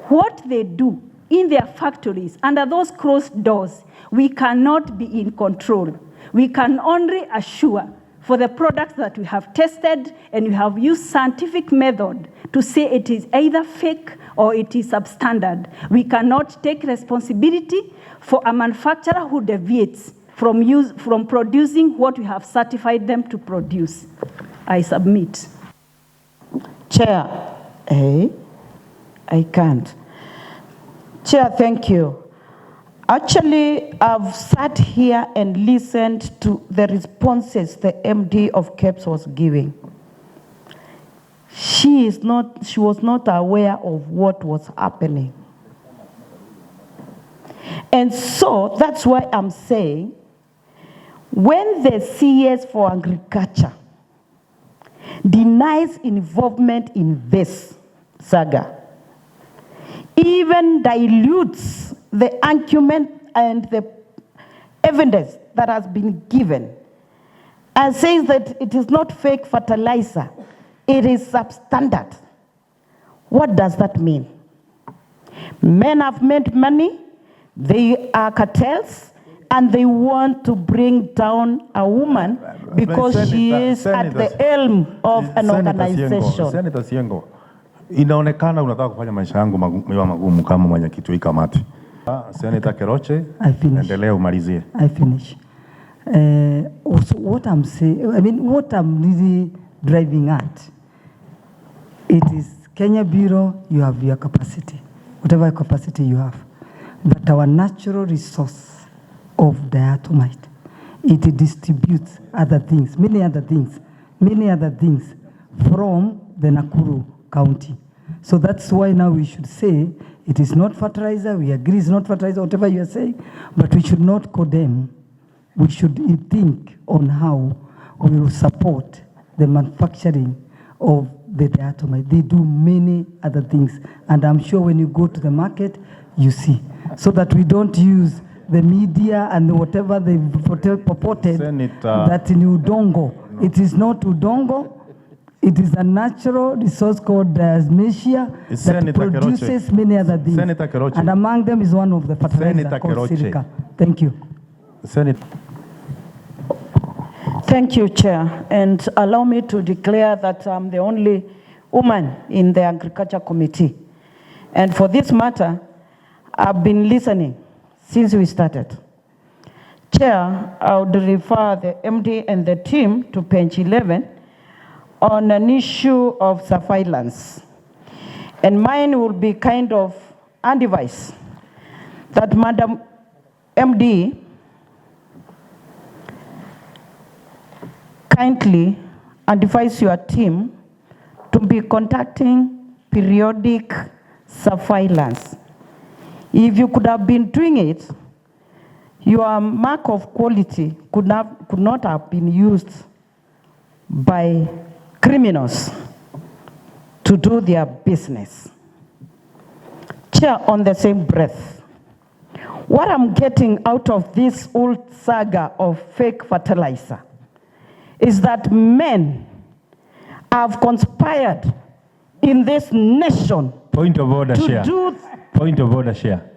what they do in their factories under those closed doors, we cannot be in control. We can only assure for the products that we have tested and we have used scientific method to say it is either fake or it is substandard. We cannot take responsibility for a manufacturer who deviates from producing what we have certified them to produce. I submit. Chair, I can't. Chair, thank you. Actually, I've sat here and listened to the responses the MD of Kebs was giving. She was not aware of what was happening. And so that's why I'm saying, when the CS for Agriculture denies involvement in this saga, even dilutes the argument and the evidence that has been given, and says that it is not fake fertilizer, it is substandard. What does that mean? Men have made money, they are cartels, and they want to bring down a woman because she is at the helm of an organization. Senator Siengo, inaonekana unataka kufanya maisha yangu magumu kama mwenyekiti wa kamati. Senator Keroche, endelea umalizie. I finish. Also what I'm saying, I mean, what I'm really driving at, it is Kenya Bureau, you have your capacity, whatever capacity you have. But our natural resource of diatomite, it distributes other things, many other things from the Nakuru County. So that's why now we should say it is not fertilizer, we agree it's not fertilizer, whatever you are saying, but we should not condemn. We should think on how we will support the manufacturing of the diatomite. They do many other things, and I'm sure when you go to the market, you see. So that we don't use the media and whatever they purported that in Udongo. It is not Udongo. It is a natural resource called diasmesia that produces many other things. And among them is one of the fertilizers called silica. Thank you. Thank you, Chair. And allow me to declare that I'm the only woman in the Agriculture Committee. And for this matter, I've been listening since we started. Chair, I would refer the MD and the team to page 11 on an issue of surveillance. And mine will be kind of undevised that Madam MD kindly advise your team to be conducting periodic surveillance. If you could have been doing it, your mark of quality could not have been used by criminals to do their business. Chair, on the same breath, what I'm getting out of this old saga of fake fertilizer is that men have conspired in this nation. Point of order, Chair. Point of order, Chair.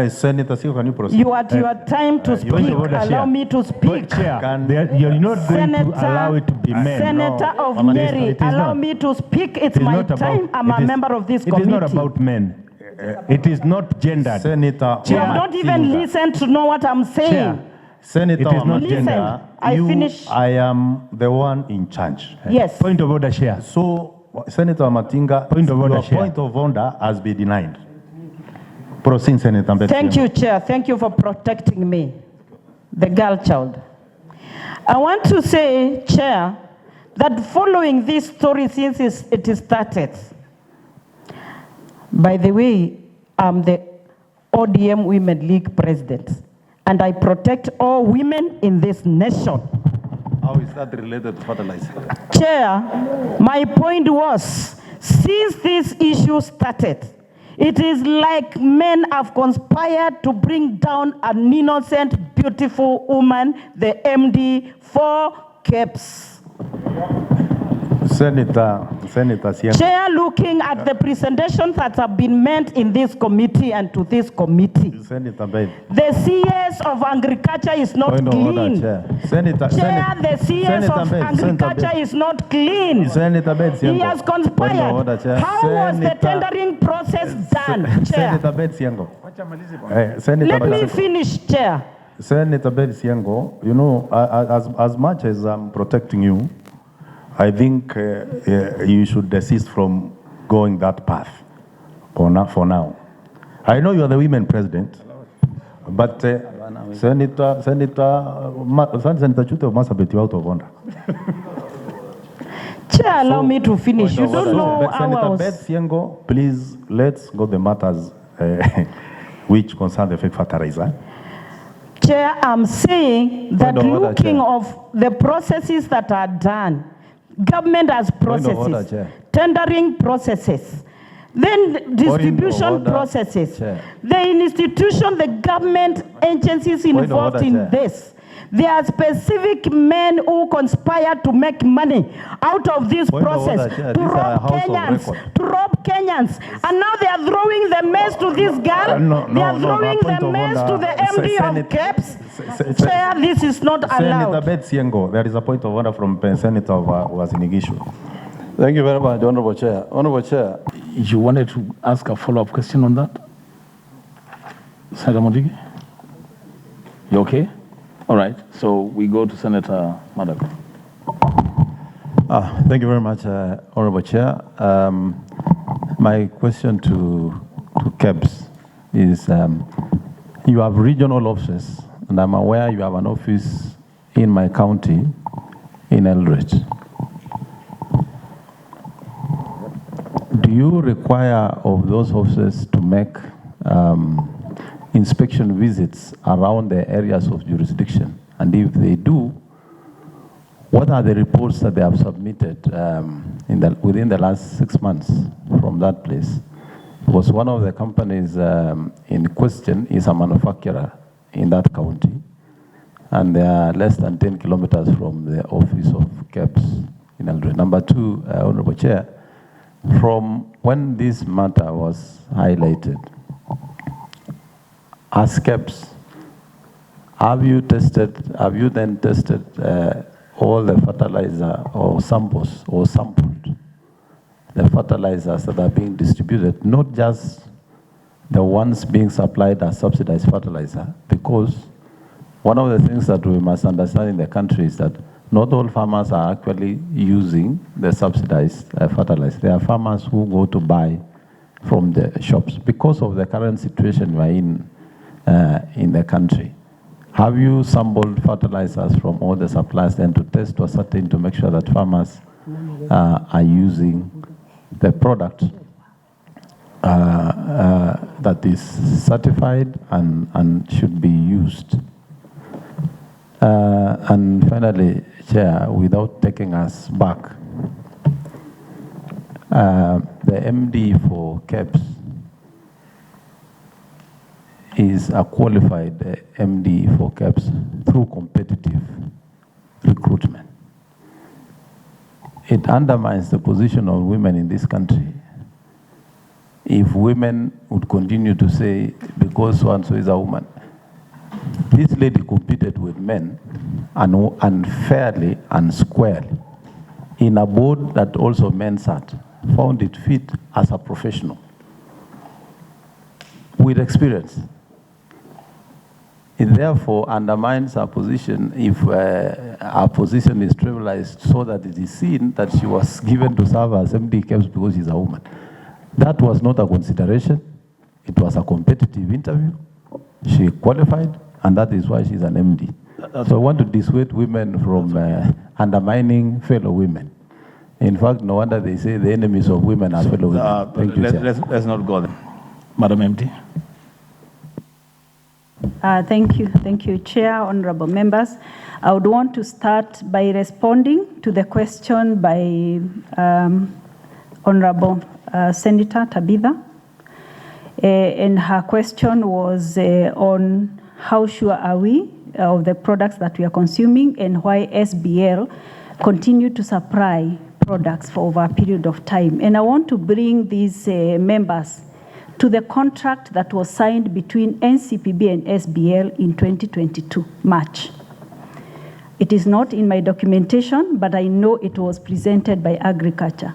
Senator, can you proceed? You are at your time to speak. Allow me to speak. You're not going to allow it to be men. Senator of Ngari, allow me to speak. It's my time. I'm a member of this committee. It is not about men. It is not gendered. Senator, you don't even listen to know what I'm saying. Chair, Senator, it is not gender. I am the one in charge. Yes. Point of order, Chair. So, Senator Matinga, your point of order has been denied. Proceed, Senator. Thank you, Chair. Thank you for protecting me, the girl child. I want to say, Chair, that following this story since it started, by the way, I'm the ODM Women League president, and I protect all women in this nation. How is that related to fertilizer? Chair, my point was, since this issue started, it is like men have conspired to bring down an innocent, beautiful woman, the MD for Kebs. Senator Siengo. Chair, looking at the presentations that have been made in this committee and to this committee, Senator Bed. the CS of Agriculture is not Point of order, clean. Chair. Senator, Chair, the CS Senator of Bed, Agriculture Senator is not clean. Senator Bed Siengo. He has Point of conspired. order, Chair. How was the tendering process done, Chair? Senator Bed Siengo. Senator Let me Bed- finish, Chair. Senator Bed Siengo, you know, as much as I'm protecting you, I think you should desist from going that path for now. I know you are the women president, but Senator Chute must have you out of order. Chair, allow me to finish. You don't know Senator Bed ours. Siengo, please, let's go the matters which concern the fake fertilizer. Chair, I'm saying that Point of order, looking Chair. of the processes that are done, government has Point of order, processes, Chair. tendering processes, then distribution order, processes, Chair. the institution, the government agencies of involved order, in Chair. this. There are specific men who conspire to make money out of this Point of process, order, Chair. to These are rob House of Kenyans, Record. to rob Kenyans. And now they are throwing the mess to this girl. They are throwing point the of mess order. to the MD of Kebs. Chair, this is not Senator allowed. Bed Siengo, there is a point of order from Senator Wasinigishu. Thank you very much, Honorable Chair. Honorable Chair, you wanted to ask a follow-up question on that? Senator Mondigi? You okay? All right, so we go to Senator Madago. Thank you very much, Honorable Chair. My question to Kebs is, you have regional offices, and I'm aware you have an office in my county, in Eldridge. Do you require of those offices to make inspection visits around the areas of jurisdiction? And if they do, what are the reports that they have submitted within the last 6 months from that place? Because one of the companies in question is a manufacturer in that county, and they are less than 10 kilometers from the office of Kebs in Eldridge. Number two, Honorable Chair, from when this matter was highlighted, as Kebs, have you then tested all the fertilizer or samples or sampled the fertilizers that are being distributed, not just the ones being supplied as subsidized fertilizer? Because one of the things that we must understand in the country is that not all farmers are actually using the subsidized fertilizer. There are farmers who go to buy from the shops because of the current situation we are in the country. Have you sampled fertilizers from all the suppliers then to test to ascertain to make sure that farmers are using the product that is certified and should be used? And finally, Chair, without taking us back, the MD for Kebs is a qualified MD for Kebs through competitive recruitment. It undermines the position of women in this country if women would continue to say, because so-and-so is a woman. This lady competed with men unfairly and squarely in a board that also men sat, found it fit as a professional with experience. It therefore undermines our position if our position is trivialized so that it is seen that she was given to serve as MD Kebs because she's a woman. That was not a consideration. It was a competitive interview. She qualified, and that is why she's an MD. So I want to dissuade women from undermining fellow women. In fact, no wonder they say the enemies of women are fellow women. Thank you, Chair. Let's not go there. Madam MD. Thank you, Chair, honorable members. I would want to start by responding to the question by Honorable Senator Tabitha. And her question was on how sure are we of the products that we are consuming and why SBL continue to supply products for over a period of time. And I want to bring these members to the contract that was signed between NCPB and SBL in 2022, March. It is not in my documentation, but I know it was presented by Agriculture.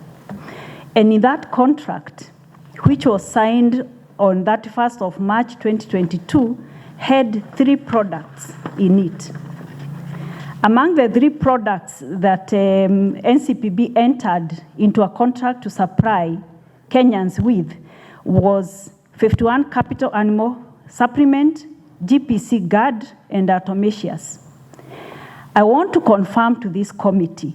And in that contract, which was signed on 31st of March 2022, had 3 products in it. Among the 3 products that NCPB entered into a contract to supply Kenyans with was 51 Capital Animal Supplement, GPC Guard, and Artomasius. I want to confirm to this committee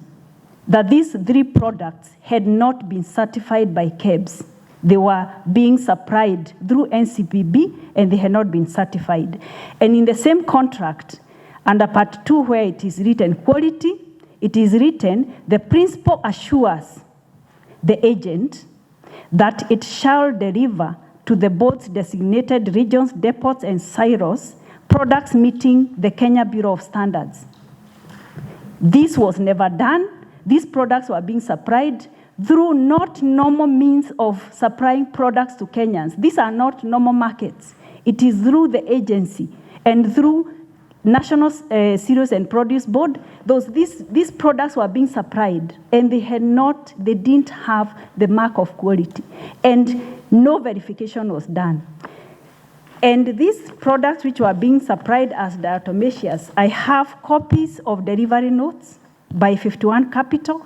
that these 3 products had not been certified by Kebs. They were being supplied through NCPB and they had not been certified. And in the same contract, under part 2 where it is written quality, it is written the principal assures the agent that it shall deliver to the board's designated regions, depots, and silos products meeting the Kenya Bureau of Standards. This was never done. These products were being supplied through not normal means of supplying products to Kenyans. These are not normal markets. It is through the agency and through National Cereals and Produce Board. These products were being supplied and they didn't have the mark of quality and no verification was done. And these products which were being supplied as diatomaceous, I have copies of delivery notes by 51 Capital,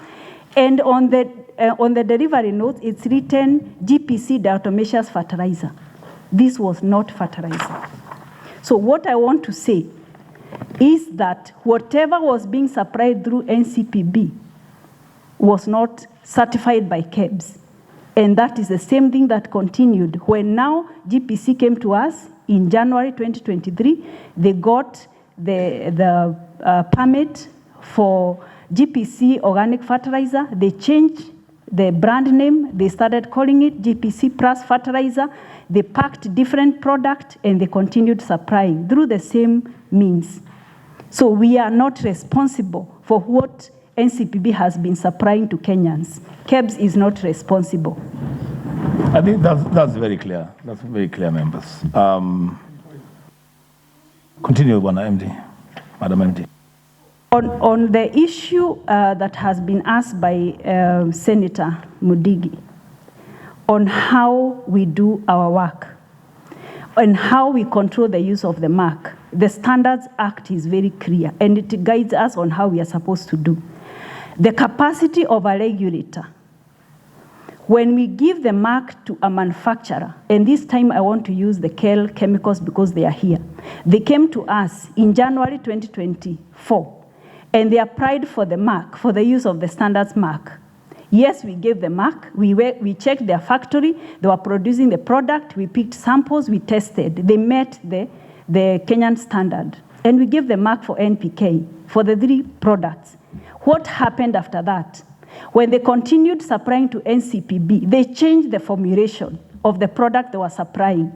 and on the delivery notes it's written GPC diatomaceous fertilizer. This was not fertilizer. So what I want to say is that whatever was being supplied through NCPB was not certified by Kebs. And that is the same thing that continued. When now GPC came to us in January 2023, they got the permit for GPC organic fertilizer. They changed the brand name. They started calling it GPC Plus Fertilizer. They packed different product and they continued supplying through the same means. So we are not responsible for what NCPB has been supplying to Kenyans. Kebs is not responsible. I think that's very clear. That's very clear, members. Continue, Madam MD. On the issue that has been asked by Senator Mudigi on how we do our work and how we control the use of the mark, the Standards Act is very clear and it guides us on how we are supposed to do. The capacity of a regulator, when we give the mark to a manufacturer, and this time I want to use the KEL Chemicals because they are here. They came to us in January 2024 and they applied for the mark, for the use of the standards mark. Yes, we gave the mark, we checked their factory, they were producing the product, we picked samples, we tested, they met the Kenyan standard, and we gave the mark for NPK for the 3 products. What happened after that? When they continued supplying to NCPB, they changed the formulation of the product they were supplying.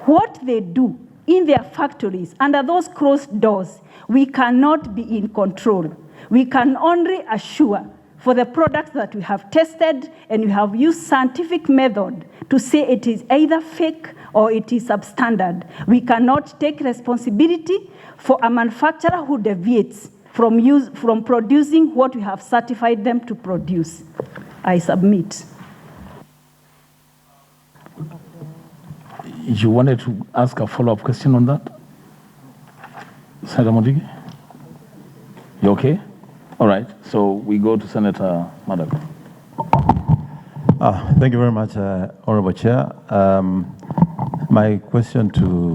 What they do in their factories, under those closed doors, we cannot be in control. We can only assure for the products that we have tested and we have used scientific method to say it is either fake or it is substandard. We cannot take responsibility for a manufacturer who deviates from producing what we have certified them to produce. I submit. You wanted to ask a follow-up question on that? Senator Mudigi? You okay? All right, so we go to Senator Madago. Thank you very much, Honorable Chair. My question to